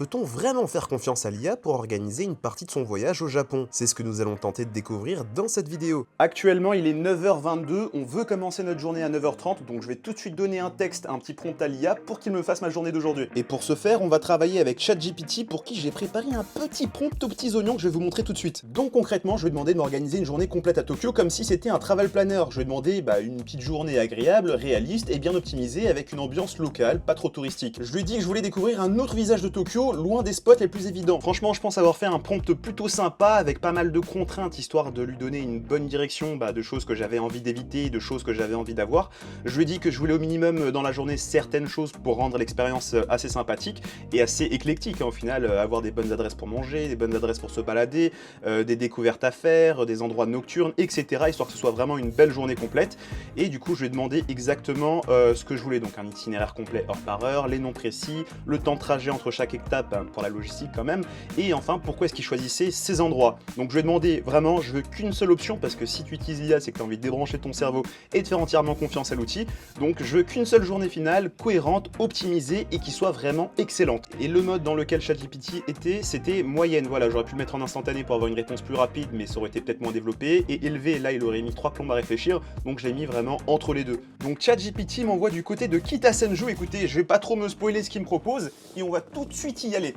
Peut-on vraiment faire confiance à l'IA pour organiser une partie de son voyage au Japon? C'est ce que nous allons tenter de découvrir dans cette vidéo. Actuellement, il est 9h22, on veut commencer notre journée à 9h30, donc je vais tout de suite donner un texte, un petit prompt à l'IA pour qu'il me fasse ma journée d'aujourd'hui. Et pour ce faire, on va travailler avec ChatGPT pour qui j'ai préparé un petit prompt aux petits oignons que je vais vous montrer tout de suite. Donc concrètement, je vais demander de m'organiser une journée complète à Tokyo comme si c'était un travel planner. Je vais demander une petite journée agréable, réaliste et bien optimisée avec une ambiance locale, pas trop touristique. Je lui dis que je voulais découvrir un autre visage de Tokyo, loin des spots les plus évidents. Franchement, je pense avoir fait un prompt plutôt sympa avec pas mal de contraintes, histoire de lui donner une bonne direction de choses que j'avais envie d'éviter, de choses que j'avais envie d'avoir. Je lui ai dit que je voulais au minimum dans la journée certaines choses pour rendre l'expérience assez sympathique et assez éclectique, au final, avoir des bonnes adresses pour manger, des bonnes adresses pour se balader, des découvertes à faire, des endroits nocturnes, etc. histoire que ce soit vraiment une belle journée complète. Et du coup, je lui ai demandé exactement ce que je voulais, donc un itinéraire complet heure par heure, les noms précis, le temps de trajet entre chaque étape pour la logistique quand même, et enfin pourquoi est-ce qu'il choisissait ces endroits. Donc je lui ai demandé vraiment, je veux qu'une seule option, parce que si tu utilises l'IA, c'est que tu as envie de débrancher ton cerveau et de faire entièrement confiance à l'outil. Donc je veux qu'une seule journée finale, cohérente, optimisée et qui soit vraiment excellente. Et le mode dans lequel ChatGPT était, c'était moyenne. Voilà, j'aurais pu le mettre en instantané pour avoir une réponse plus rapide, mais ça aurait été peut-être moins développé. Et élevé, là, il aurait mis 3 plombes à réfléchir, donc je l'ai mis vraiment entre les deux. Donc ChatGPT m'envoie du côté de Kitasenju. Écoutez, je vais pas trop me spoiler ce qu'il me propose, et on va tout de suite y aller.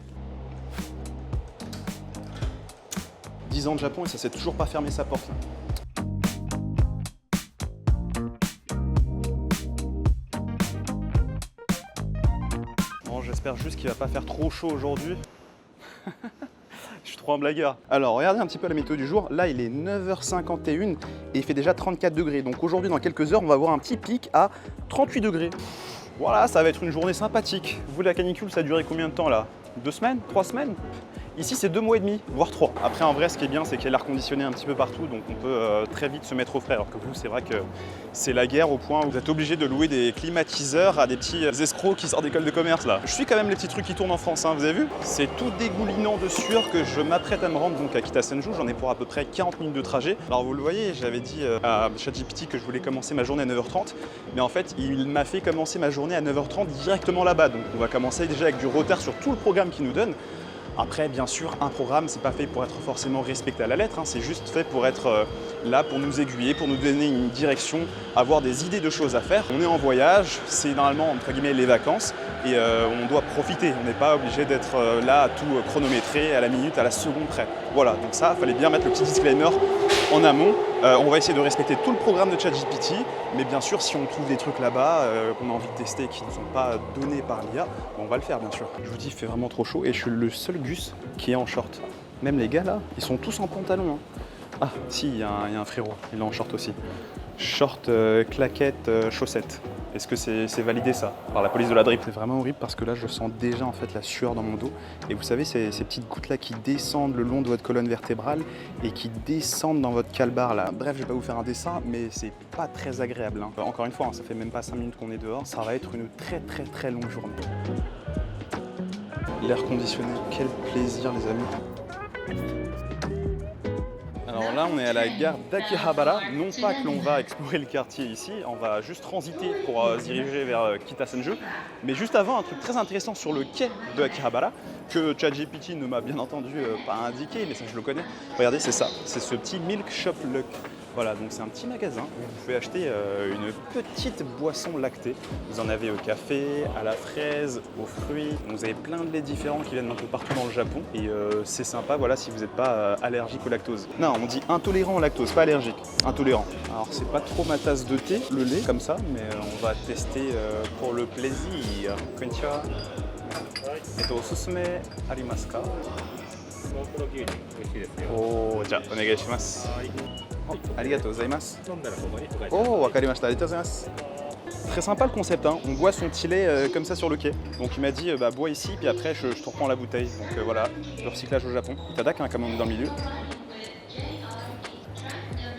10 ans de Japon et ça s'est toujours pas fermé sa porte. Bon, j'espère juste qu'il va pas faire trop chaud aujourd'hui. Je suis trop un blagueur. Alors, regardez un petit peu la météo du jour. Là, il est 9h51 et il fait déjà 34 degrés. Donc aujourd'hui, dans quelques heures, on va avoir un petit pic à 38 degrés. Voilà, ça va être une journée sympathique. Vous, la canicule, ça a duré combien de temps là? 2 semaines? 3 semaines? Ici, c'est 2 mois et demi, voire 3. Après, en vrai, ce qui est bien, c'est qu'il y a l'air conditionné un petit peu partout, donc on peut très vite se mettre au frais. Alors que vous, c'est vrai que c'est la guerre au point où vous êtes obligé de louer des climatiseurs à des petits escrocs qui sortent d'école de commerce là. Je suis quand même les petits trucs qui tournent en France, hein, vous avez vu? C'est tout dégoulinant de sueur que je m'apprête à me rendre donc à Kitasenju. J'en ai pour à peu près 40 minutes de trajet. Alors vous le voyez, j'avais dit à ChatGPT que je voulais commencer ma journée à 9h30, mais en fait, il m'a fait commencer ma journée à 9h30 directement là-bas. Donc on va commencer déjà avec du retard sur tout le programme qu'il nous donne. Après, bien sûr, un programme, c'est pas fait pour être forcément respecté à la lettre, hein, c'est juste fait pour être là, pour nous aiguiller, pour nous donner une direction, avoir des idées de choses à faire. On est en voyage, c'est normalement, entre guillemets, les vacances, et on doit profiter. On n'est pas obligé d'être là à tout chronométrer, à la minute, à la seconde près. Voilà, donc ça, il fallait bien mettre le petit disclaimer en amont. On va essayer de respecter tout le programme de ChatGPT, mais bien sûr, si on trouve des trucs là-bas qu'on a envie de tester qui ne sont pas donnés par l'IA, on va le faire, bien sûr. Je vous dis, il fait vraiment trop chaud et je suis le seul Gus qui est en short. Même les gars là, ils sont tous en pantalon. Hein. Ah, si, il y a un frérot, il est en short aussi. Short, claquettes, chaussettes. Est-ce que c'est validé ça par la police de la drip? C'est vraiment horrible parce que là je sens déjà en fait la sueur dans mon dos. Et vous savez ces petites gouttes là qui descendent le long de votre colonne vertébrale et qui descendent dans votre calbar là. Bref, je vais pas vous faire un dessin, mais c'est pas très agréable. Hein. Encore une fois, hein, ça fait même pas 5 minutes qu'on est dehors. Ça va être une très longue journée. L'air conditionné, quel plaisir les amis. Alors là, on est à la gare d'Akihabara. Non pas que l'on va explorer le quartier ici, on va juste transiter pour se diriger vers Kitasenju. Mais juste avant, un truc très intéressant sur le quai de Akihabara, que ChatGPT ne m'a bien entendu pas indiqué, mais ça je le connais. Regardez, c'est ça, c'est ce petit Milk Shop Luck. Voilà, donc c'est un petit magasin où vous pouvez acheter une petite boisson lactée. Vous en avez au café, à la fraise, aux fruits. Vous avez plein de laits différents qui viennent un peu partout dans le Japon. Et c'est sympa, voilà, si vous n'êtes pas allergique au lactose. Non, on dit intolérant au lactose, pas allergique. Intolérant. Alors c'est pas trop ma tasse de thé, le lait, comme ça, mais on va tester pour le plaisir. Konnichiwa. Osusume arimasu ka? Oh, ja, onegai shimasu. Oh, arigatou gozaimasu. Oh, wakarimashita, arigatou gozaimasu. Très sympa le concept, hein. On boit son petit lait comme ça sur le quai. Donc il m'a dit, bois ici, puis après je te reprends la bouteille. Donc voilà, le recyclage au Japon. Tadak, hein, comme on est dans le milieu.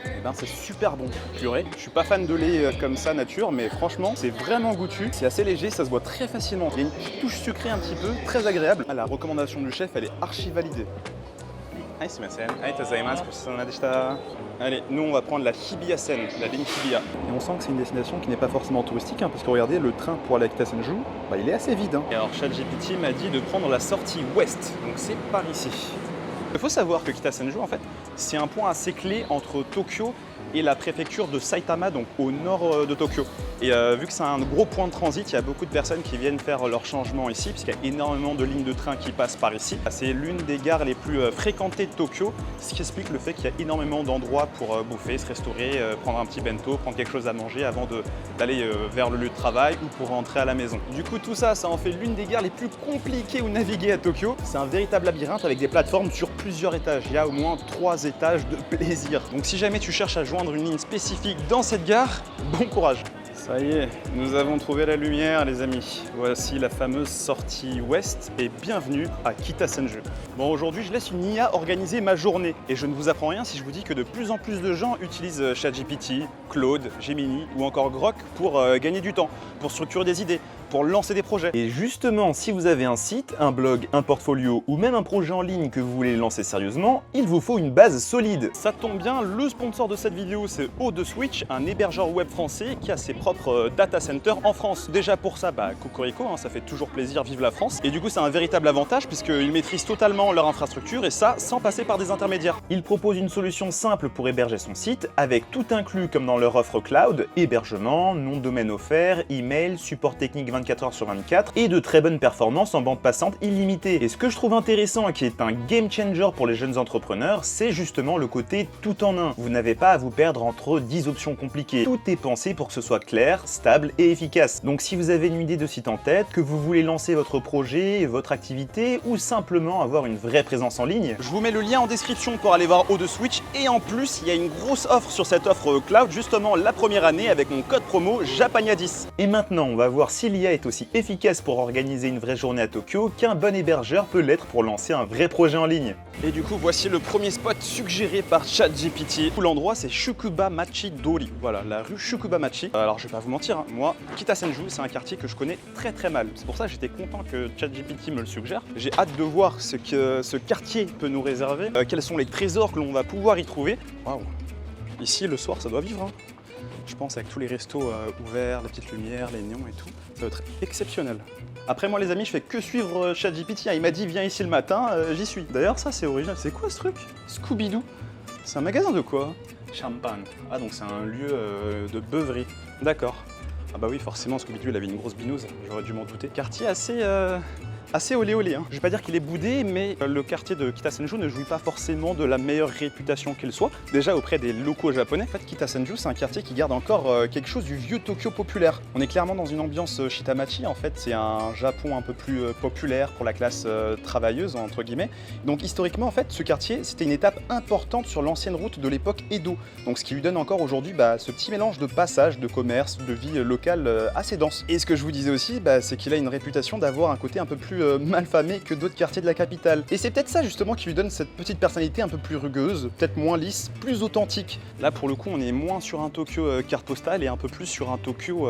Et ben, c'est super bon, purée. Je suis pas fan de lait comme ça nature, mais franchement c'est vraiment goûtu. C'est assez léger, ça se boit très facilement. Il y a une petite touche sucrée un petit peu, très agréable. Ah, la recommandation du chef, elle est archi validée. Allez, nous on va prendre la Hibiya-sen, la ligne Hibiya. Et on sent que c'est une destination qui n'est pas forcément touristique, parce que regardez, le train pour aller à Kitasenju, il est assez vide. Et alors ChatGPT m'a dit de prendre la sortie ouest, donc c'est par ici. Il faut savoir que Kitasenju, en fait, c'est un point assez clé entre Tokyo et la préfecture de Saitama, donc au nord de Tokyo. Et vu que c'est un gros point de transit, il y a beaucoup de personnes qui viennent faire leur changement ici, puisqu'il y a énormément de lignes de train qui passent par ici. C'est l'une des gares les plus fréquentées de Tokyo, ce qui explique le fait qu'il y a énormément d'endroits pour bouffer, se restaurer, prendre un petit bento, prendre quelque chose à manger avant d'aller vers le lieu de travail ou pour rentrer à la maison. Du coup, tout ça, ça en fait l'une des gares les plus compliquées où naviguer à Tokyo. C'est un véritable labyrinthe avec des plateformes sur plusieurs étages. Il y a au moins 3 étages de plaisir. Donc si jamais tu cherches à joindre une ligne spécifique dans cette gare, bon courage. Ça y est, nous avons trouvé la lumière les amis. Voici la fameuse sortie ouest et bienvenue à Kitasenju. Bon, aujourd'hui je laisse une IA organiser ma journée et je ne vous apprends rien si je vous dis que de plus en plus de gens utilisent ChatGPT, Claude, Gemini ou encore Grok pour gagner du temps, pour structurer des idées, pour lancer des projets. Et justement, si vous avez un site, un blog, un portfolio ou même un projet en ligne que vous voulez lancer sérieusement, il vous faut une base solide. Ça tombe bien, le sponsor de cette vidéo c'est O2Switch, un hébergeur web français qui a ses propres data centers en France. Déjà pour ça, cocorico, ça fait toujours plaisir, vive la France. Et du coup c'est un véritable avantage puisqu'ils maîtrisent totalement leur infrastructure et ça sans passer par des intermédiaires. Ils proposent une solution simple pour héberger son site avec tout inclus comme dans leur offre cloud, hébergement, nom de domaine offert, email, support technique 24 h sur 24 et de très bonnes performances en bande passante illimitée. Et ce que je trouve intéressant et qui est un game changer pour les jeunes entrepreneurs, c'est justement le côté tout en un. Vous n'avez pas à vous perdre entre 10 options compliquées. Tout est pensé pour que ce soit clair, stable et efficace. Donc si vous avez une idée de site en tête, que vous voulez lancer votre projet, votre activité ou simplement avoir une vraie présence en ligne, je vous mets le lien en description pour aller voir O2Switch et en plus il y a une grosse offre sur cette offre cloud justement la première année avec mon code promo JAPAGNA10. Et maintenant on va voir si l'IA est aussi efficace pour organiser une vraie journée à Tokyo qu'un bon hébergeur peut l'être pour lancer un vrai projet en ligne. Et du coup, voici le premier spot suggéré par ChatGPT. L'endroit, c'est Shukubamachi Dori. Voilà, la rue Shukubamachi. Alors, je vais pas vous mentir, moi, Kitasenju, c'est un quartier que je connais très très mal. C'est pour ça que j'étais content que ChatGPT me le suggère. J'ai hâte de voir ce que ce quartier peut nous réserver, quels sont les trésors que l'on va pouvoir y trouver. Waouh. Ici, le soir, ça doit vivre. Je pense avec tous les restos ouverts, les petites lumières, les néons et tout, ça va être exceptionnel. Après moi les amis, je fais que suivre ChatGPT, il m'a dit viens ici le matin, j'y suis. D'ailleurs ça c'est original, c'est quoi ce truc? Scooby-Doo. C'est un magasin de quoi? Champagne. Ah donc c'est un lieu de beuverie. D'accord. Ah bah oui forcément Scooby-Doo il avait une grosse binouse, j'aurais dû m'en douter. Quartier assez olé olé. Je vais pas dire qu'il est boudé, mais le quartier de Kitasenju ne jouit pas forcément de la meilleure réputation qu'il soit. Déjà auprès des locaux japonais, en fait Kitasenju c'est un quartier qui garde encore quelque chose du vieux Tokyo populaire. On est clairement dans une ambiance Shitamachi, en fait c'est un Japon un peu plus populaire pour la classe travailleuse entre guillemets. Donc historiquement en fait ce quartier c'était une étape importante sur l'ancienne route de l'époque Edo. Donc ce qui lui donne encore aujourd'hui ce petit mélange de passage, de commerce, de vie locale assez dense. Et ce que je vous disais aussi, c'est qu'il a une réputation d'avoir un côté un peu plus malfamé que d'autres quartiers de la capitale. Et c'est peut-être ça justement qui lui donne cette petite personnalité un peu plus rugueuse, peut-être moins lisse, plus authentique. Là pour le coup on est moins sur un Tokyo carte postale et un peu plus sur un Tokyo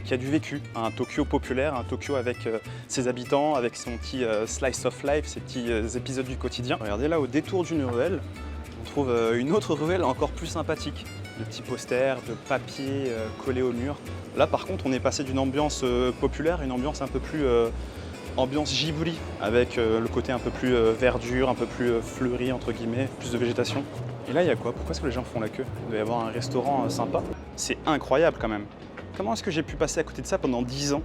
qui a du vécu. Un Tokyo populaire, un Tokyo avec ses habitants, avec son petit slice of life, ses petits épisodes du quotidien. Regardez là au détour d'une ruelle, on trouve une autre ruelle encore plus sympathique. De petits posters, de papier collés au mur. Là par contre on est passé d'une ambiance populaire à une ambiance un peu plus ambiance Ghibli, avec le côté un peu plus verdure, un peu plus fleuri entre guillemets, plus de végétation. Et là il y a quoi? Pourquoi est-ce que les gens font la queue? Il doit y avoir un restaurant sympa. C'est incroyable quand même. Comment est-ce que j'ai pu passer à côté de ça pendant 10 ans?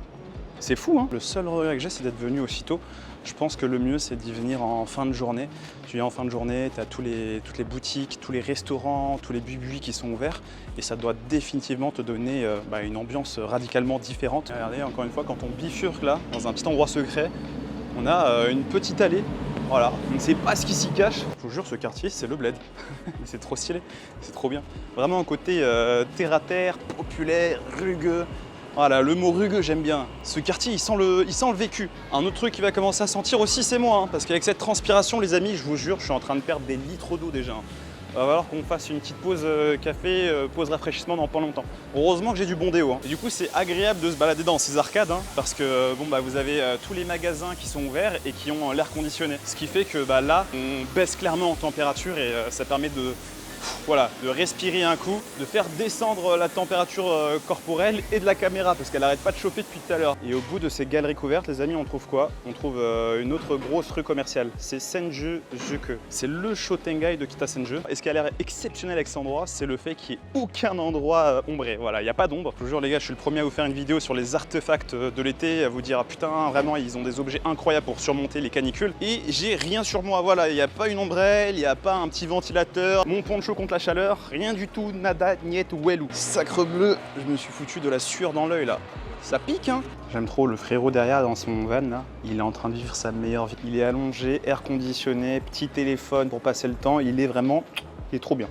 C'est fou hein. Le seul regret que j'ai c'est d'être venu aussitôt. Je pense que le mieux c'est d'y venir en fin de journée. Tu viens en fin de journée, tu as toutes les boutiques, tous les restaurants, tous les buis qui sont ouverts et ça doit définitivement te donner une ambiance radicalement différente. Regardez encore une fois quand on bifurque là, dans un petit endroit secret, on a une petite allée. Voilà, on ne sait pas ce qui s'y cache. Je vous jure, ce quartier, c'est le bled. C'est trop stylé, c'est trop bien. Vraiment un côté terre à terre, populaire, rugueux. Voilà, le mot rugueux, j'aime bien. Ce quartier, il sent le vécu. Un autre truc qui va commencer à sentir aussi, c'est moi. Parce qu'avec cette transpiration, les amis, je vous jure, je suis en train de perdre des litres d'eau déjà. va falloir qu'on fasse une petite pause café, pause rafraîchissement dans pas longtemps. Heureusement que j'ai du bon déo. Et du coup, c'est agréable de se balader dans ces arcades parce que bon, vous avez tous les magasins qui sont ouverts et qui ont l'air conditionné. Ce qui fait que là, on baisse clairement en température et ça permet de respirer un coup, de faire descendre la température corporelle et de la caméra parce qu'elle n'arrête pas de chauffer depuis tout à l'heure. Et au bout de ces galeries couvertes, les amis, on trouve quoi? On trouve une autre grosse rue commerciale. C'est Senju-juku. C'est le Shotengai de Kitasenju. Et ce qui a l'air exceptionnel avec cet endroit, c'est le fait qu'il n'y ait aucun endroit ombré. Voilà, il n'y a pas d'ombre. Je vous jure les gars, je suis le premier à vous faire une vidéo sur les artefacts de l'été, à vous dire ah, putain, vraiment, ils ont des objets incroyables pour surmonter les canicules. Et j'ai rien sur moi. Voilà, il n'y a pas une ombrelle, il n'y a pas un petit ventilateur, mon poncho contre la chaleur, rien du tout, nada, niet, wellou. Sacre bleu, je me suis foutu de la sueur dans l'œil là. Ça pique hein. J'aime trop le frérot derrière dans son van là. Il est en train de vivre sa meilleure vie. Il est allongé, air conditionné, petit téléphone pour passer le temps. Il est trop bien.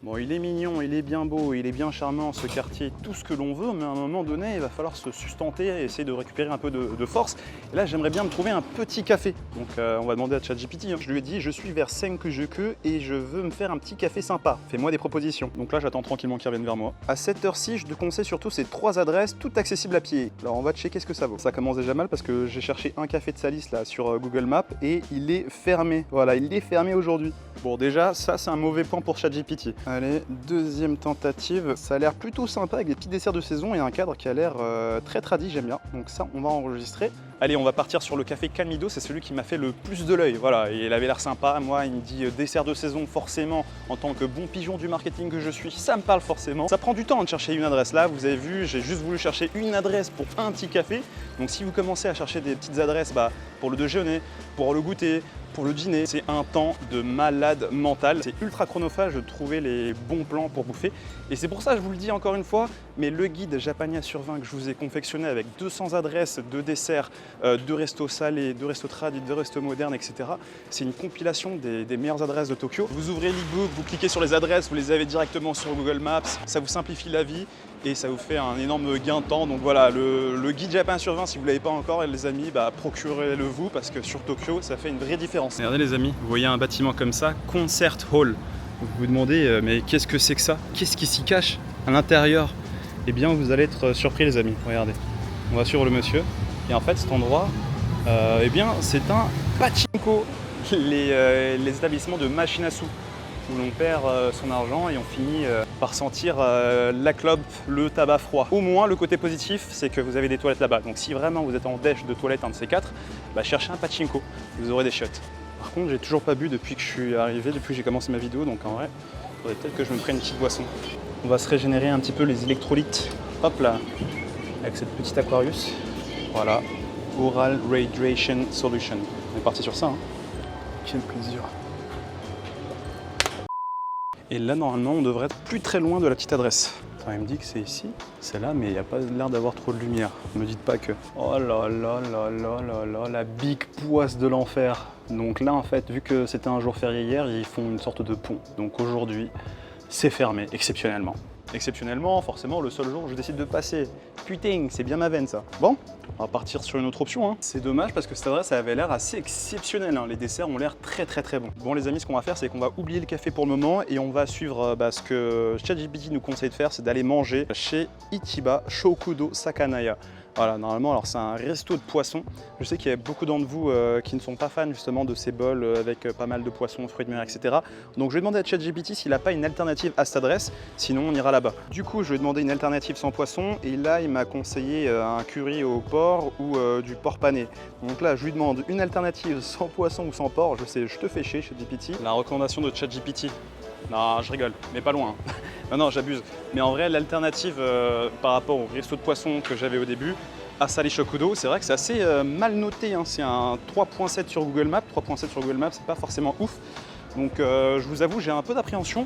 Bon, il est mignon, il est bien beau, il est bien charmant ce quartier, tout ce que l'on veut, mais à un moment donné, il va falloir se sustenter et essayer de récupérer un peu de force. Et là, j'aimerais bien me trouver un petit café. Donc, on va demander à ChatGPT. Je lui ai dit, je suis vers Senju-juku et je veux me faire un petit café sympa. Fais-moi des propositions. Donc là, j'attends tranquillement qu'il revienne vers moi. À cette heure-ci, je te conseille surtout ces 3 adresses, toutes accessibles à pied. Alors, on va checker ce que ça vaut. Ça commence déjà mal parce que j'ai cherché un café de Salis là sur Google Maps et il est fermé. Voilà, il est fermé aujourd'hui. Bon, déjà, ça, c'est un mauvais point pour ChatGPT. Allez, deuxième tentative. Ça a l'air plutôt sympa avec des petits desserts de saison et un cadre qui a l'air très tradi, j'aime bien. Donc ça, on va enregistrer. Allez, on va partir sur le café Calmido, c'est celui qui m'a fait le plus de l'œil. Voilà, il avait l'air sympa. Moi, il me dit dessert de saison, forcément, en tant que bon pigeon du marketing que je suis, ça me parle forcément. Ça prend du temps de chercher une adresse. Là, vous avez vu, j'ai juste voulu chercher une adresse pour un petit café. Donc si vous commencez à chercher des petites adresses pour le déjeuner, pour le goûter, pour le dîner, c'est un temps de malade mental. C'est ultra chronophage de trouver les bons plans pour bouffer. Et c'est pour ça, je vous le dis encore une fois, mais le guide Japania sur 20 que je vous ai confectionné avec 200 adresses de desserts, de restos salés, de restos tradis, de restos modernes, etc. C'est une compilation des meilleures adresses de Tokyo. Vous ouvrez l'e-book, vous cliquez sur les adresses, vous les avez directement sur Google Maps. Ça vous simplifie la vie et ça vous fait un énorme gain de temps. Donc voilà, le guide Japania sur 20, si vous ne l'avez pas encore, les amis, procurez-le vous parce que sur Tokyo, ça fait une vraie différence. Regardez les amis, vous voyez un bâtiment comme ça, Concert Hall. Vous vous demandez, mais qu'est-ce que c'est que ça? Qu'est-ce qui s'y cache à l'intérieur? Eh bien, vous allez être surpris les amis. Regardez, on va suivre le monsieur. Et en fait, cet endroit, eh bien, c'est un pachinko, les établissements de machines à sous, où l'on perd son argent et on finit par sentir la clope, le tabac froid. Au moins, le côté positif, c'est que vous avez des toilettes là-bas. Donc si vraiment vous êtes en dèche de toilette, un de ces 4, cherchez un pachinko, vous aurez des shots. Par contre, j'ai toujours pas bu depuis que je suis arrivé, depuis que j'ai commencé ma vidéo, donc en vrai, il faudrait peut-être que je me prenne une petite boisson. On va se régénérer un petit peu les électrolytes. Hop là, avec cette petite Aquarius. Voilà, Oral Radiation Solution. On est parti sur ça, hein. Quel plaisir. Et là, normalement, on devrait être plus très loin de la petite adresse. Enfin, il me dit que c'est ici, c'est là, mais il n'y a pas l'air d'avoir trop de lumière. Ne me dites pas que... Oh là là là là là là, la big poisse de l'enfer. Donc là, en fait, vu que c'était un jour férié hier, ils font une sorte de pont. Donc aujourd'hui, c'est fermé, exceptionnellement. Exceptionnellement, forcément, le seul jour où je décide de passer. Putain, c'est bien ma veine, ça. Bon, on va partir sur une autre option, hein. C'est dommage parce que cette adresse, elle avait l'air assez exceptionnelle, hein. Les desserts ont l'air très bons. Bon, les amis, ce qu'on va faire, c'est qu'on va oublier le café pour le moment et on va suivre ce que ChatGPT nous conseille de faire, c'est d'aller manger chez Ichiba Shokudo Sakanaya. Voilà, normalement, alors c'est un resto de poissons. Je sais qu'il y a beaucoup d'entre vous qui ne sont pas fans justement de ces bols avec pas mal de poissons, fruits de mer, etc. Donc je vais demander à ChatGPT s'il n'a pas une alternative à cette adresse, sinon on ira là-bas. Du coup, je vais demander une alternative sans poisson et là, il m'a conseillé un curry au porc ou du porc pané. Donc là, je lui demande une alternative sans poisson ou sans porc. Je sais, je te fais chier, ChatGPT. La recommandation de ChatGPT. Non, je rigole, mais pas loin. Non, j'abuse. Mais en vrai, l'alternative par rapport au resto de poisson que j'avais au début, Asari Shokudo, c'est vrai que c'est assez mal noté, hein. C'est un 3.7 sur Google Maps. 3.7 sur Google Maps, c'est pas forcément ouf. Donc je vous avoue, j'ai un peu d'appréhension.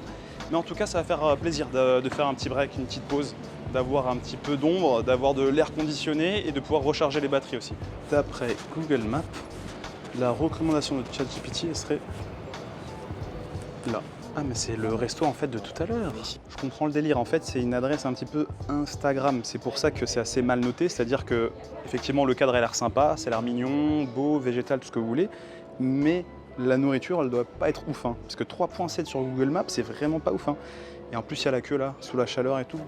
Mais en tout cas, ça va faire plaisir de faire un petit break, une petite pause, d'avoir un petit peu d'ombre, d'avoir de l'air conditionné et de pouvoir recharger les batteries aussi. D'après Google Maps, la recommandation de ChatGPT serait là. Ah mais c'est le resto en fait de tout à l'heure. Je comprends le délire, en fait c'est une adresse un petit peu Instagram, c'est pour ça que c'est assez mal noté, c'est-à-dire que effectivement le cadre a l'air sympa, ça a l'air mignon, beau, végétal, tout ce que vous voulez, mais la nourriture, elle doit pas être ouf. Hein, parce que 3.7 sur Google Maps, c'est vraiment pas ouf. Hein. Et en plus, il y a la queue là, sous la chaleur et tout.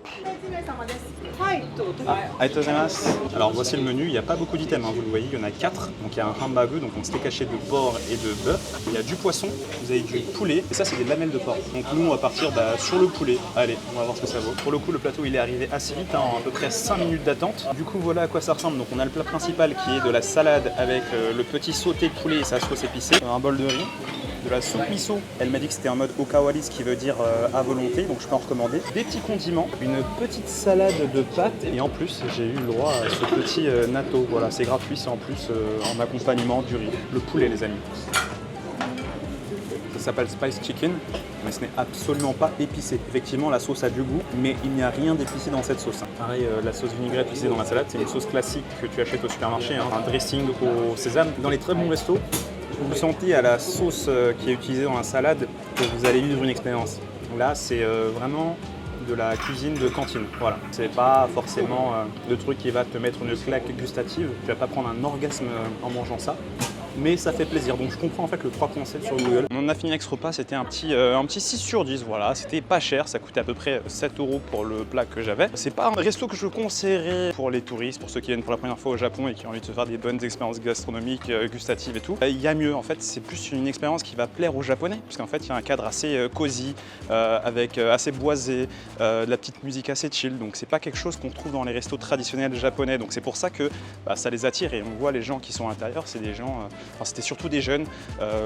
Alors voici le menu, il n'y a pas beaucoup d'items, hein, vous le voyez, il y en a 4. Donc il y a un hambagu, donc on steak haché de porc et de bœuf. Il y a du poisson, vous avez du poulet, et ça c'est des lamelles de porc. Donc nous on va partir sur le poulet. Allez, on va voir ce que ça vaut. Pour le coup, le plateau il est arrivé assez vite, hein, en à peu près 5 minutes d'attente. Du coup voilà à quoi ça ressemble. Donc on a le plat principal qui est de la salade avec le petit sauté de poulet et sa sauce épicée. Un bol de riz. De la soupe miso, elle m'a dit que c'était en mode okawari, ce qui veut dire à volonté, donc je peux en recommander. Des petits condiments, une petite salade de pâtes, et en plus j'ai eu le droit à ce petit natto. Voilà, c'est gratuit, c'est en plus en accompagnement du riz. Le poulet les amis. Ça s'appelle Spice Chicken, mais ce n'est absolument pas épicé. Effectivement, la sauce a du goût, mais il n'y a rien d'épicé dans cette sauce. Pareil, la sauce vinaigrette épicée dans la salade, c'est une sauce classique que tu achètes au supermarché, hein, un dressing au sésame. Dans les très bons restos, vous sentez à la sauce qui est utilisée dans la salade que vous allez vivre une expérience. Là, c'est vraiment de la cuisine de cantine. Voilà, c'est pas forcément le truc qui va te mettre une claque gustative. Tu vas pas prendre un orgasme en mangeant ça. Mais ça fait plaisir, donc je comprends en fait le 3.7 sur Google. On a fini avec ce repas, c'était un petit 6 sur 10, voilà, c'était pas cher, ça coûtait à peu près 7 € pour le plat que j'avais. C'est pas un resto que je conseillerais pour les touristes, pour ceux qui viennent pour la première fois au Japon et qui ont envie de se faire des bonnes expériences gastronomiques, gustatives et tout. Il y a mieux, en fait, c'est plus une expérience qui va plaire aux Japonais, parce qu'en fait, il y a un cadre assez cosy, avec assez boisé, de la petite musique assez chill, donc c'est pas quelque chose qu'on trouve dans les restos traditionnels japonais, donc c'est pour ça que ça les attire et on voit les gens qui sont à l'intérieur, c'est des gens... Enfin, c'était surtout des jeunes,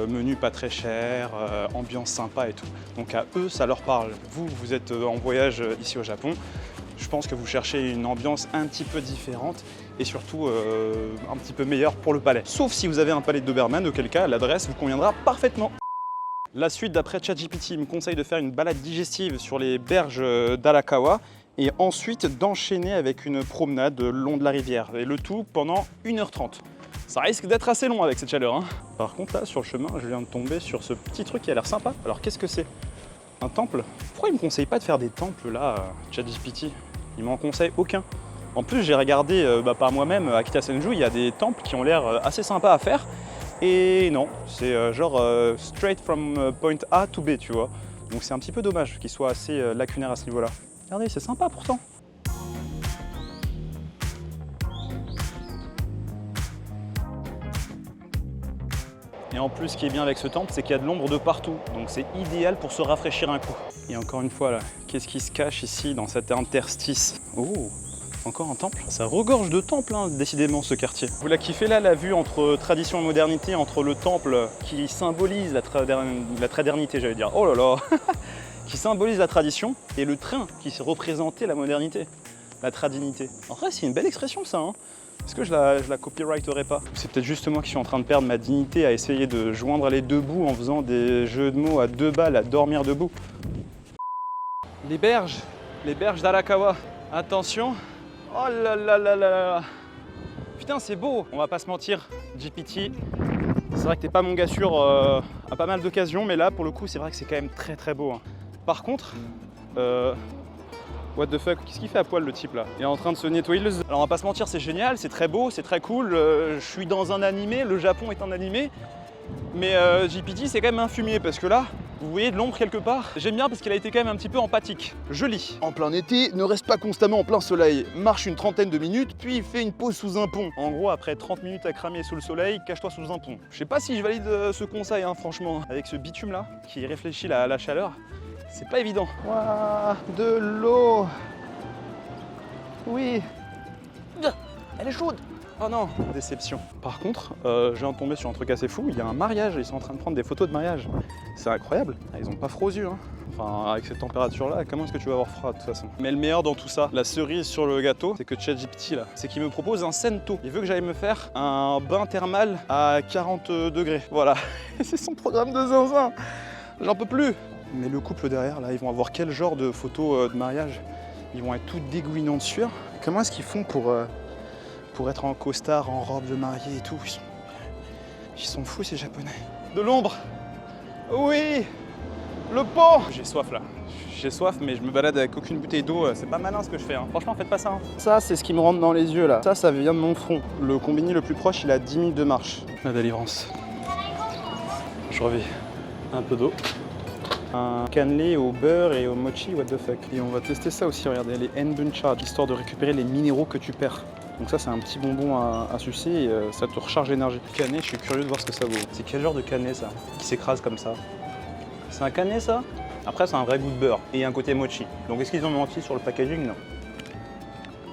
menu pas très cher, ambiance sympa et tout. Donc à eux, ça leur parle. Vous êtes en voyage ici au Japon, je pense que vous cherchez une ambiance un petit peu différente et surtout un petit peu meilleure pour le palais. Sauf si vous avez un palais de Doberman, auquel cas l'adresse vous conviendra parfaitement. La suite, d'après ChatGPT, me conseille de faire une balade digestive sur les berges d'Arakawa et ensuite d'enchaîner avec une promenade le long de la rivière. Et le tout pendant 1h30. Ça risque d'être assez long avec cette chaleur. Hein. Par contre là, sur le chemin, je viens de tomber sur ce petit truc qui a l'air sympa. Alors qu'est-ce que c'est? Un temple? Pourquoi il me conseille pas de faire des temples là, ChatGPT? Il m'en conseille aucun. En plus, j'ai regardé par moi-même à Kitasenju, il y a des temples qui ont l'air assez sympas à faire. Et non, c'est genre straight from point A to B, tu vois. Donc c'est un petit peu dommage qu'il soit assez lacunaire à ce niveau-là. Regardez, c'est sympa pourtant. Et en plus, ce qui est bien avec ce temple, c'est qu'il y a de l'ombre de partout. Donc c'est idéal pour se rafraîchir un coup. Et encore une fois, là, qu'est-ce qui se cache ici dans cet interstice? Oh, encore un temple? Ça regorge de temples, hein, décidément, ce quartier. Vous la kiffez là, la vue entre tradition et modernité, entre le temple qui symbolise la tradernité, j'allais dire. Oh là là qui symbolise la tradition, et le train qui représentait la modernité, la tradinité. En vrai, c'est une belle expression, ça, hein. Est-ce que je la copyrighterai pas? C'est peut-être juste moi qui suis en train de perdre ma dignité à essayer de joindre les deux bouts en faisant des jeux de mots à 2 balles, à dormir debout. Les berges d'Arakawa. Attention. Oh là là là là là. Putain, c'est beau. On va pas se mentir, GPT. C'est vrai que t'es pas mon gars sûr à pas mal d'occasions, mais là, pour le coup, c'est vrai que c'est quand même très très beau. Hein. Par contre, what the fuck, qu'est-ce qu'il fait à poil le type là? Il est en train de se nettoyer le... Alors on va pas se mentir, c'est génial, c'est très beau, c'est très cool. Je suis dans un animé, le Japon est un animé. Mais GPT c'est quand même un fumier parce que là, vous voyez de l'ombre quelque part. J'aime bien parce qu'il a été quand même un petit peu empathique. Je lis. En plein été, ne reste pas constamment en plein soleil. Marche une trentaine de minutes, puis fais une pause sous un pont. En gros, après 30 minutes à cramer sous le soleil, cache-toi sous un pont. Je sais pas si je valide ce conseil, hein, franchement. Avec ce bitume là, qui réfléchit la chaleur. C'est pas évident. Waouh, de l'eau. Oui. Elle est chaude. Oh non, déception. Par contre, je viens de tomber sur un truc assez fou. Il y a un mariage, ils sont en train de prendre des photos de mariage. C'est incroyable. Ils ont pas froid aux yeux. Hein. Enfin, avec cette température-là, comment est-ce que tu vas avoir froid de toute façon? Mais le meilleur dans tout ça, la cerise sur le gâteau, c'est que ChatGPT là, c'est qu'il me propose un sento. Il veut que j'aille me faire un bain thermal à 40 degrés. Voilà. C'est son programme de zinzin. J'en peux plus. Mais le couple derrière, là, ils vont avoir quel genre de photos de mariage? Ils vont être tout dégoulinants de sueur. Comment est-ce qu'ils font pour être en costard, en robe de mariée et tout? Ils sont fous ces Japonais. De l'ombre. Oui. Le pont. J'ai soif là. J'ai soif, mais je me balade avec aucune bouteille d'eau. C'est pas malin ce que je fais. Hein. Franchement, faites pas ça. Hein. Ça, c'est ce qui me rentre dans les yeux là. Ça vient de mon front. Le combini le plus proche, il a 10 minutes de marche. La délivrance. Je revis un peu d'eau. Un cannelé au beurre et au mochi, what the fuck. Et on va tester ça aussi, regardez, les Enbun Charge, histoire de récupérer les minéraux que tu perds. Donc ça c'est un petit bonbon à sucer et ça te recharge l'énergie. Canet, je suis curieux de voir ce que ça vaut. C'est quel genre de canet ça, qui s'écrase comme ça? C'est un canet ça? Après c'est un vrai goût de beurre et un côté mochi. Donc est-ce qu'ils ont menti sur le packaging? Non.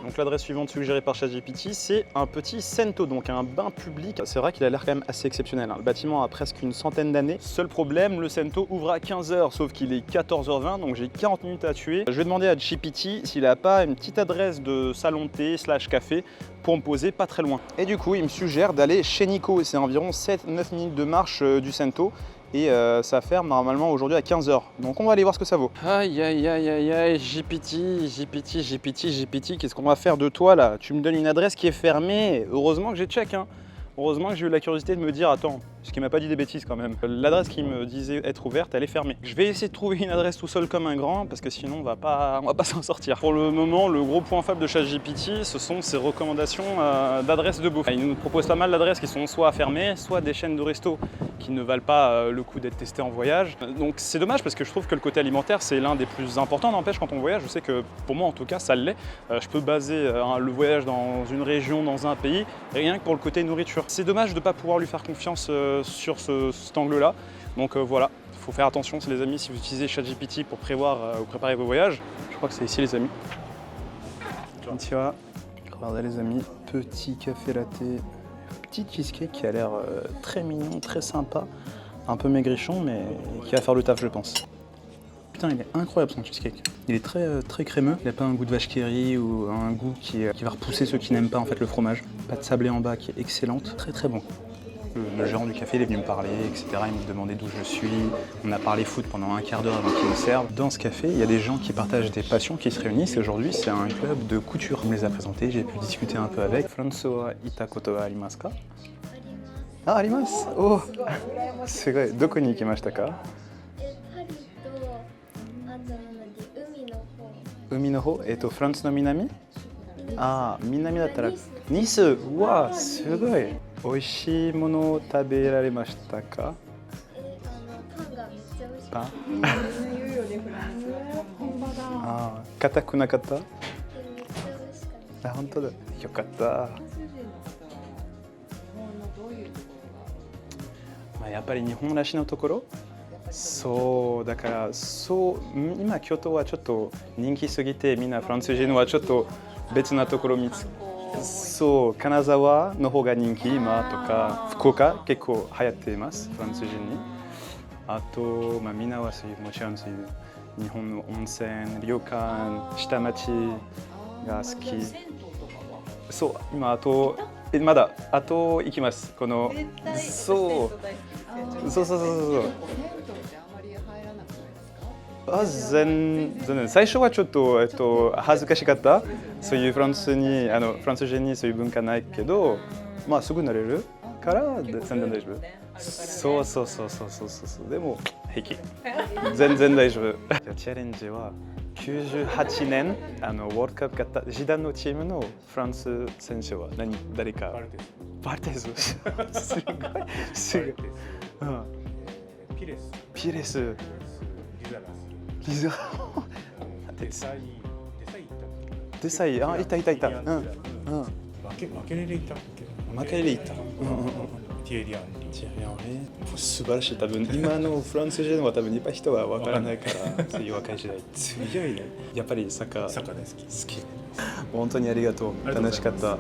Donc l'adresse suivante suggérée par ChatGPT, c'est un petit Sento, donc un bain public. C'est vrai qu'il a l'air quand même assez exceptionnel. Le bâtiment a presque une centaine d'années. Seul problème, le Sento ouvre à 15h, sauf qu'il est 14h20, donc j'ai 40 minutes à tuer. Je vais demander à GPT s'il n'a pas une petite adresse de salon de thé / café pour me poser pas très loin. Et du coup, il me suggère d'aller chez Nico. C'est environ 7-9 minutes de marche du Sento. Et ça ferme normalement aujourd'hui à 15h. Donc on va aller voir ce que ça vaut. Aïe aïe aïe aïe aïe, GPT, qu'est-ce qu'on va faire de toi là? Tu me donnes une adresse qui est fermée. Heureusement que j'ai check, hein. Heureusement que j'ai eu la curiosité de me dire, attends, parce qu'il m'a pas dit des bêtises quand même. L'adresse qui me disait être ouverte, elle est fermée. Je vais essayer de trouver une adresse tout seul comme un grand, parce que sinon on va pas s'en sortir. Pour le moment, le gros point faible de ChatGPT, ce sont ses recommandations d'adresses de bouffe. Il nous propose pas mal d'adresses qui sont soit fermées, soit des chaînes de resto qui ne valent pas le coup d'être testées en voyage. Donc c'est dommage parce que je trouve que le côté alimentaire, c'est l'un des plus importants. N'empêche, quand on voyage, je sais que pour moi en tout cas, ça l'est. Je peux baser le voyage dans une région, dans un pays, rien que pour le côté nourriture. C'est dommage de ne pas pouvoir lui faire confiance sur cet angle-là. Donc voilà, il faut faire attention, les amis, si vous utilisez ChatGPT pour prévoir ou préparer vos voyages. Je crois que c'est ici les amis. Konnichiwa. Regardez les amis, petit café latte, petit cheesecake qui a l'air très mignon, très sympa, un peu maigrichon mais qui va faire le taf je pense. Putain, il est incroyable son cheesecake. Il est très crémeux. Il n'a pas un goût de vache qui rit ou un goût qui va repousser ceux qui n'aiment pas en fait le fromage. Pâte sablée en bas qui est excellente, très bon. Le gérant du café il est venu me parler, etc. Il me demandait d'où je suis. On a parlé foot pendant un quart d'heure avant qu'il me serve. Dans ce café, il y a des gens qui partagent des passions, qui se réunissent. Et aujourd'hui, c'est un club de couture. On me les a présentés, j'ai pu discuter un peu avec. François wa ita koto wa arimasu ka? Ah, arimasu. Oh, c'est vrai. Doko ni ikimashita ka? Umi no ho? France no minami? Ah, minami dattara Nice. Wow, すごい。美味しいものを食べられましたか？パン？あ、硬くなかった？あ、本当だ。よかった。まあやっぱり日本らしいのところ？そうだから今京都はちょっと人気すぎてみんなフランス人はちょっと別なところ見つそう金沢の方が人気今とか福岡結構流行っていますフランス人にあと、みんなはもちろんそういう日本の温泉旅館下町が好きそう今あと行きますこのそう全然最初はちょっと恥ずかしかったそういうフランス人にそういう文化ないけどすぐ慣れるから全然大丈夫そうでも平気全然大丈夫チャレンジは98年ワールドカップ勝ったジダンのチームのフランス選手は誰かバルテズすごいピレスリザデサイあいたマケレレいたティエリアン素晴らしい多分今のフランス人は多分いっぱい人は分からないからそういう若い時代強いねやっぱりサッカー大好き本当にありがとう楽しかった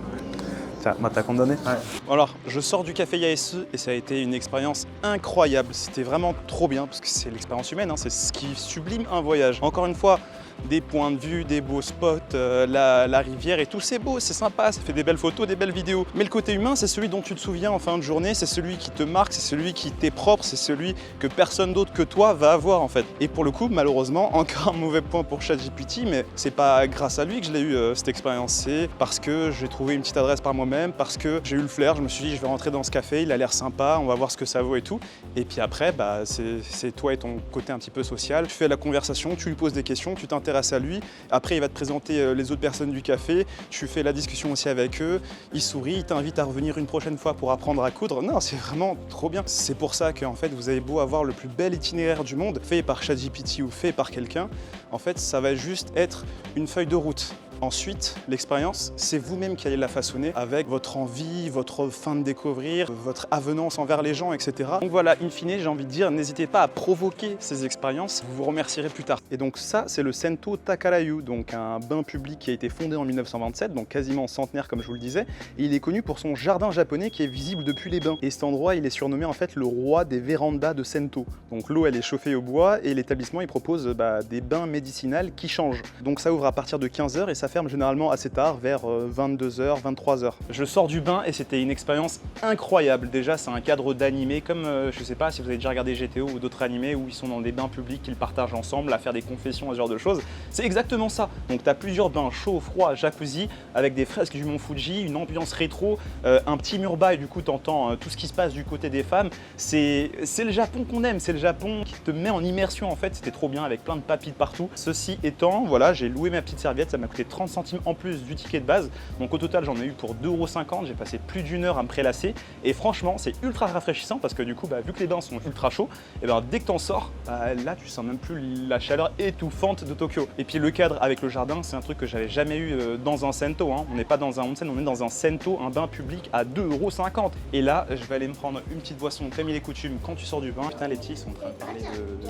Alors, je sors du café Yaesu et ça a été une expérience incroyable. C'était vraiment trop bien parce que c'est l'expérience humaine, c'est ce qui sublime un voyage. Encore une fois, des points de vue, des beaux spots, la rivière et tout, c'est beau, c'est sympa, ça fait des belles photos, des belles vidéos. Mais le côté humain, c'est celui dont tu te souviens en fin de journée, c'est celui qui te marque, c'est celui qui t'est propre, c'est celui que personne d'autre que toi va avoir en fait. Et pour le coup, malheureusement, encore un mauvais point pour ChatGPT, mais c'est pas grâce à lui que je l'ai eu cette expérience, c'est parce que j'ai trouvé une petite adresse par moi-même, parce que j'ai eu le flair, je me suis dit je vais rentrer dans ce café, il a l'air sympa, on va voir ce que ça vaut et tout. Et puis après, c'est toi et ton côté un petit peu social, tu fais la conversation, tu lui poses des questions, tu t'intéresses t'intéresses à lui. Après, il va te présenter les autres personnes du café. Tu fais la discussion aussi avec eux. Il sourit, il t'invite à revenir une prochaine fois pour apprendre à coudre. Non, c'est vraiment trop bien. C'est pour ça qu'en fait, vous avez beau avoir le plus bel itinéraire du monde, fait par ChatGPT ou fait par quelqu'un, en fait, ça va juste être une feuille de route. Ensuite, l'expérience, c'est vous-même qui allez la façonner avec votre envie, votre faim de découvrir, votre avenance envers les gens, etc. Donc voilà, in fine, j'ai envie de dire, n'hésitez pas à provoquer ces expériences, vous vous remercierez plus tard. Et donc ça, c'est le Sento Takarayu, donc un bain public qui a été fondé en 1927, donc quasiment centenaire comme je vous le disais. Et il est connu pour son jardin japonais qui est visible depuis les bains. Et cet endroit, il est surnommé en fait le roi des vérandas de Sento. Donc l'eau, elle est chauffée au bois et l'établissement, il propose des bains médicinales qui changent. Donc ça ouvre à partir de 15h et ça ferme généralement assez tard, vers 22h, 23h. Je sors du bain et c'était une expérience incroyable. Déjà, c'est un cadre d'animé, comme je sais pas si vous avez déjà regardé GTO ou d'autres animés où ils sont dans des bains publics qu'ils partagent ensemble, à faire des confessions, ce genre de choses. C'est exactement ça. Donc tu as plusieurs bains chauds, froids, jacuzzi, avec des fresques du mont Fuji, une ambiance rétro, un petit mur bas et du coup tu entends tout ce qui se passe du côté des femmes. C'est le Japon qu'on aime, c'est le Japon qui te met en immersion en fait. C'était trop bien avec plein de papilles partout. Ceci étant, voilà, j'ai loué ma petite serviette, ça m'a coûté 30 centimes en plus du ticket de base. Donc au total, j'en ai eu pour 2,50 €. J'ai passé plus d'1 heure à me prélasser. Et franchement, c'est ultra rafraîchissant parce que du coup, vu que les bains sont ultra chauds, et dès que t'en sors, là, tu sens même plus la chaleur étouffante de Tokyo. Et puis le cadre avec le jardin, c'est un truc que j'avais jamais eu dans un Sento. Hein. On n'est pas dans un onsen, on est dans un Sento, un bain public à 2,50 €. Et là, je vais aller me prendre une petite boisson comme il est coutume quand tu sors du bain. Putain, les petits, ils sont en train de parler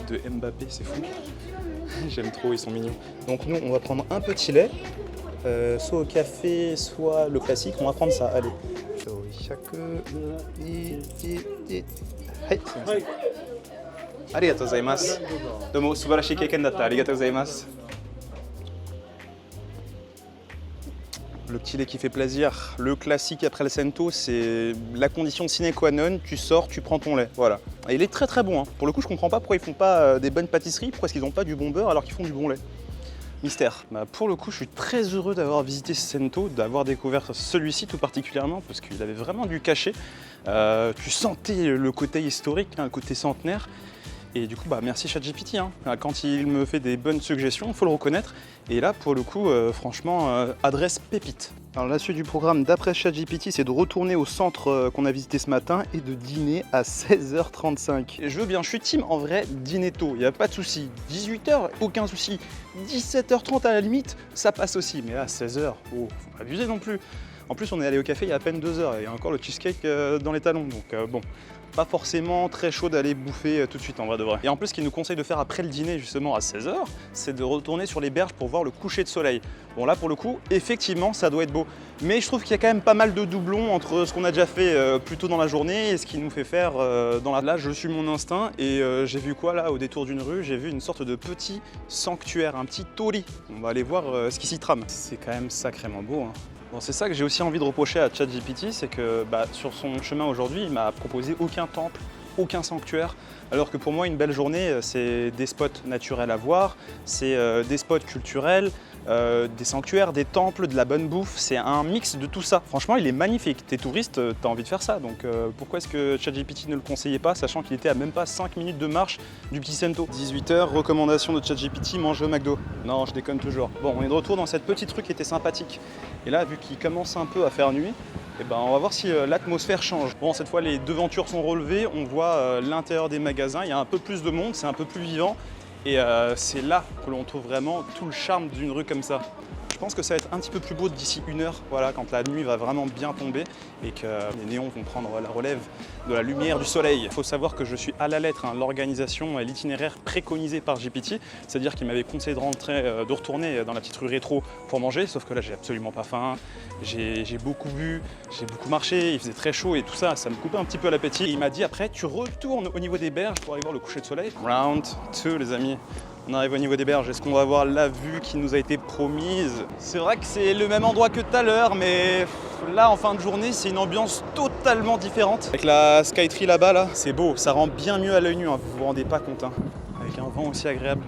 de Mbappé, c'est fou. J'aime trop, ils sont mignons. Donc nous, on va prendre un petit lait. Soit au café, soit le classique, on va prendre ça, allez. Arigatou gozaimasu. Domo, subarashi keiken datta. Arigatou gozaimasu. Le petit lait qui fait plaisir. Le classique après le Sento, c'est la condition sine qua non. Tu sors, tu prends ton lait. Voilà. Et il est très très bon. Hein. Pour le coup, je comprends pas pourquoi ils font pas des bonnes pâtisseries. Pourquoi est-ce qu'ils n'ont pas du bon beurre alors qu'ils font du bon lait. Mystère. Pour le coup, je suis très heureux d'avoir visité ce Sento, d'avoir découvert celui-ci tout particulièrement parce qu'il avait vraiment du cachet. Tu sentais le côté historique, le côté centenaire. Et du coup, merci ChatGPT. Hein. Quand il me fait des bonnes suggestions, il faut le reconnaître. Et là, pour le coup, franchement, adresse pépite. Alors la suite du programme d'après ChatGPT, c'est de retourner au centre qu'on a visité ce matin et de dîner à 16h35. Et je veux bien, je suis team en vrai, dîner tôt, il n'y a pas de souci. 18h, aucun souci. 17h30 à la limite, ça passe aussi. Mais là, 16h, faut pas abuser non plus. En plus, on est allé au café il y a à peine 2 heures et il y a encore le cheesecake dans les talons. Donc bon, pas forcément très chaud d'aller bouffer tout de suite en vrai de vrai. Et en plus, ce qu'il nous conseille de faire après le dîner, justement à 16h, c'est de retourner sur les berges pour voir le coucher de soleil. Bon là, pour le coup, effectivement, ça doit être beau. Mais je trouve qu'il y a quand même pas mal de doublons entre ce qu'on a déjà fait plus tôt dans la journée et ce qu'il nous fait faire dans la... Là, je suis mon instinct et j'ai vu quoi là, au détour d'une rue? J'ai vu une sorte de petit sanctuaire, un petit tori. On va aller voir ce qui s'y trame. C'est quand même sacrément beau. Hein. Bon, c'est ça que j'ai aussi envie de reprocher à ChatGPT, c'est que sur son chemin aujourd'hui, il m'a proposé aucun temple, aucun sanctuaire, alors que pour moi, une belle journée, c'est des spots naturels à voir, c'est des spots culturels, des sanctuaires, des temples, de la bonne bouffe, c'est un mix de tout ça. Franchement, il est magnifique. T'es touriste, t'as envie de faire ça, donc pourquoi est-ce que ChatGPT ne le conseillait pas, sachant qu'il était à même pas 5 minutes de marche du petit Sento. 18h, recommandation de ChatGPT, manger au McDo. Non, je déconne toujours. Bon, on est de retour dans cette petite rue qui était sympathique. Et là, vu qu'il commence un peu à faire nuit, on va voir si l'atmosphère change. Bon, cette fois, les devantures sont relevées, on voit l'intérieur des magasins, il y a un peu plus de monde, c'est un peu plus vivant. Et c'est là que l'on trouve vraiment tout le charme d'une rue comme ça. Je pense que ça va être un petit peu plus beau d'ici 1 heure, voilà, quand la nuit va vraiment bien tomber et que les néons vont prendre la relève de la lumière du soleil. Il faut savoir que je suis à la lettre l'organisation et l'itinéraire préconisé par GPT, c'est-à-dire qu'il m'avait conseillé de retourner dans la petite rue rétro pour manger, sauf que là j'ai absolument pas faim, j'ai beaucoup bu, j'ai beaucoup marché, il faisait très chaud et tout ça, ça me coupait un petit peu l'appétit. Il m'a dit après tu retournes au niveau des berges pour aller voir le coucher de soleil. Round 2 les amis. On arrive au niveau des berges, est-ce qu'on va voir la vue qui nous a été promise? C'est vrai que c'est le même endroit que tout à l'heure, mais là en fin de journée c'est une ambiance totalement différente. Avec la Skytree là-bas, là, c'est beau, ça rend bien mieux à l'œil nu, hein, vous vous rendez pas compte, hein, avec un vent aussi agréable.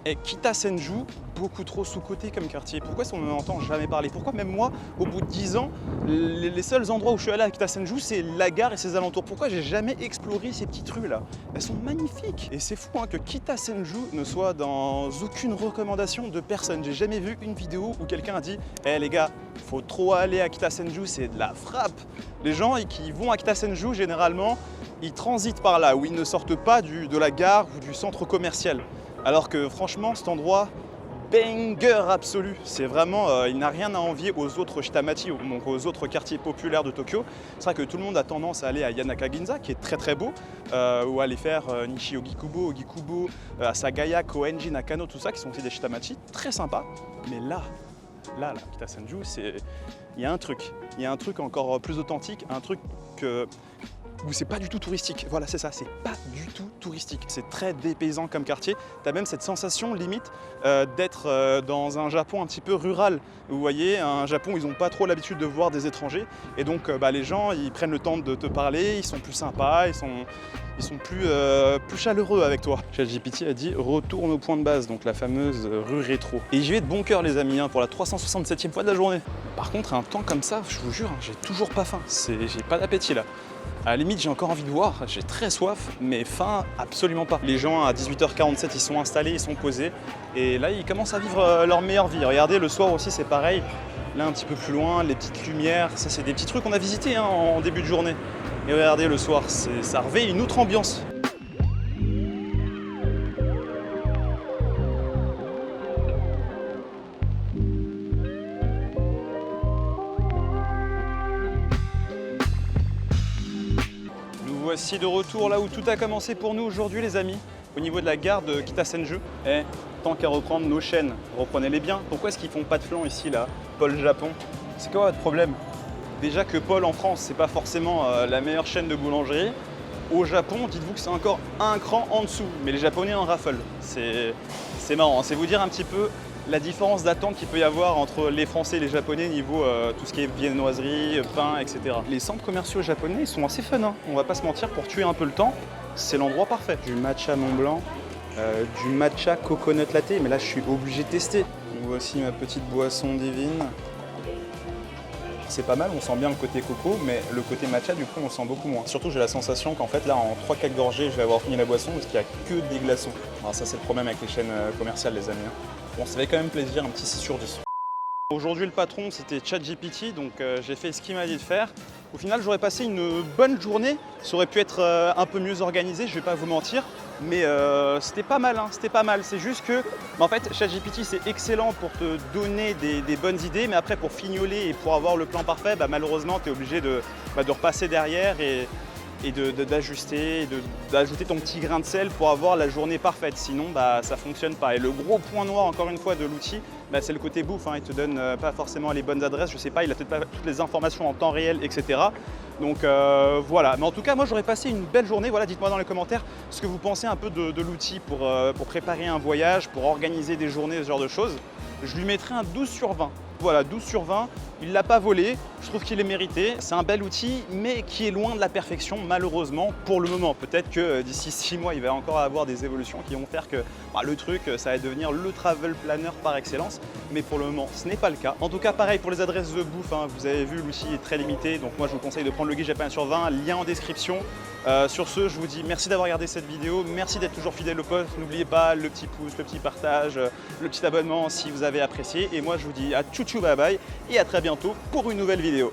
Et Kita Senju, beaucoup trop sous-coté comme quartier. Pourquoi est-ce qu'on n'en entend jamais parler? Pourquoi même moi, au bout de 10 ans, les seuls endroits où je suis allé à Kitasenju, c'est la gare et ses alentours? Pourquoi j'ai jamais exploré ces petites rues là? Elles sont magnifiques. Et c'est fou hein, que Kitasenju ne soit dans aucune recommandation de personne. J'ai jamais vu une vidéo où quelqu'un a dit « Eh les gars, faut trop aller à Kitasenju, c'est de la frappe !» Les gens qui vont à Kitasenju, généralement, ils transitent par là, où ils ne sortent pas de la gare ou du centre commercial. Alors que franchement, cet endroit, banger absolu. C'est vraiment, il n'a rien à envier aux autres Shitamachi, donc aux autres quartiers populaires de Tokyo. C'est vrai que tout le monde a tendance à aller à Yanaka-Ginza, qui est très très beau, ou à aller faire Nishi-Ogikubo, Ogikubo, Asagaya, Koenji, Nakano, tout ça, qui sont aussi des Shitamachi très sympas. Mais là, Kitasenju, il y a un truc encore plus authentique, un truc où c'est pas du tout touristique. Voilà, c'est ça, c'est pas du tout touristique. C'est très dépaysant comme quartier. Tu as même cette sensation limite d'être dans un Japon un petit peu rural. Vous voyez, un Japon où ils n'ont pas trop l'habitude de voir des étrangers. Et donc les gens, ils prennent le temps de te parler, ils sont plus sympas, ils sont plus chaleureux avec toi. ChatGPT a dit retourne au point de base, donc la fameuse rue rétro. Et j'y vais de bon cœur les amis, pour la 367e fois de la journée. Par contre, un temps comme ça, je vous jure, j'ai toujours pas faim. J'ai pas d'appétit là. À la limite, j'ai encore envie de boire, j'ai très soif, mais faim, absolument pas. Les gens, à 18h47, ils sont installés, ils sont posés. Et là, ils commencent à vivre leur meilleure vie. Regardez, le soir aussi, c'est pareil. Là, un petit peu plus loin, les petites lumières. Ça, c'est des petits trucs qu'on a visités en début de journée. Et regardez, le soir, ça revêt une autre ambiance. Voici de retour là où tout a commencé pour nous aujourd'hui les amis, au niveau de la gare de Kitasenju. Tant qu'à reprendre nos chaînes, reprenez-les bien. Pourquoi est-ce qu'ils font pas de flanc ici là, Paul Japon? C'est quoi votre problème? Déjà que Paul en France, c'est pas forcément la meilleure chaîne de boulangerie. Au Japon, dites-vous que c'est encore un cran en dessous, mais les Japonais en raffolent. C'est marrant, c'est vous dire un petit peu la différence d'attente qu'il peut y avoir entre les Français et les Japonais niveau tout ce qui est viennoiserie, pain, etc. Les centres commerciaux japonais, ils sont assez fun, hein. On va pas se mentir, pour tuer un peu le temps, c'est l'endroit parfait. Du matcha Mont Blanc, du matcha coconut latte, mais là je suis obligé de tester. Voici ma petite boisson divine. C'est pas mal, on sent bien le côté coco, mais le côté matcha, du coup, on sent beaucoup moins. Surtout, j'ai la sensation qu'en fait, là, en 3-4 gorgées, je vais avoir fini la boisson parce qu'il n'y a que des glaçons. Alors ça, c'est le problème avec les chaînes commerciales, les amis. Bon, ça fait quand même plaisir, un petit 6 sur 10. Aujourd'hui, le patron, c'était ChatGPT, donc j'ai fait ce qu'il m'a dit de faire. Au final, j'aurais passé une bonne journée. Ça aurait pu être un peu mieux organisé, je vais pas vous mentir. Mais c'était pas mal, hein, c'était pas mal. C'est juste que, en fait, ChatGPT, c'est excellent pour te donner des bonnes idées, mais après, pour fignoler et pour avoir le plan parfait, malheureusement, tu es obligé de repasser derrière et d'ajuster, d'ajouter ton petit grain de sel pour avoir la journée parfaite. Sinon, ça fonctionne pas. Et le gros point noir, encore une fois, de l'outil, c'est le côté bouffe. Hein. Il te donne pas forcément les bonnes adresses, je sais pas, il a peut-être pas toutes les informations en temps réel, etc. Donc voilà. Mais en tout cas, moi, j'aurais passé une belle journée. Voilà, dites-moi dans les commentaires ce que vous pensez un peu de l'outil pour préparer un voyage, pour organiser des journées, ce genre de choses. Je lui mettrai un 12 sur 20. Voilà, 12 sur 20, il ne l'a pas volé, je trouve qu'il est mérité. C'est un bel outil, mais qui est loin de la perfection, malheureusement, pour le moment. Peut-être que d'ici 6 mois, il va encore avoir des évolutions qui vont faire que le truc, ça va devenir le travel planner par excellence. Mais pour le moment, ce n'est pas le cas. En tout cas, pareil pour les adresses de bouffe, hein, vous avez vu, l'outil est très limité. Donc moi, je vous conseille de prendre le guide japonais sur 20, lien en description. Sur ce, je vous dis merci d'avoir regardé cette vidéo, merci d'être toujours fidèle au post. N'oubliez pas le petit pouce, le petit partage, le petit abonnement si vous avez apprécié. Et moi, je vous dis à tchou tchou bye bye et à très bientôt pour une nouvelle vidéo.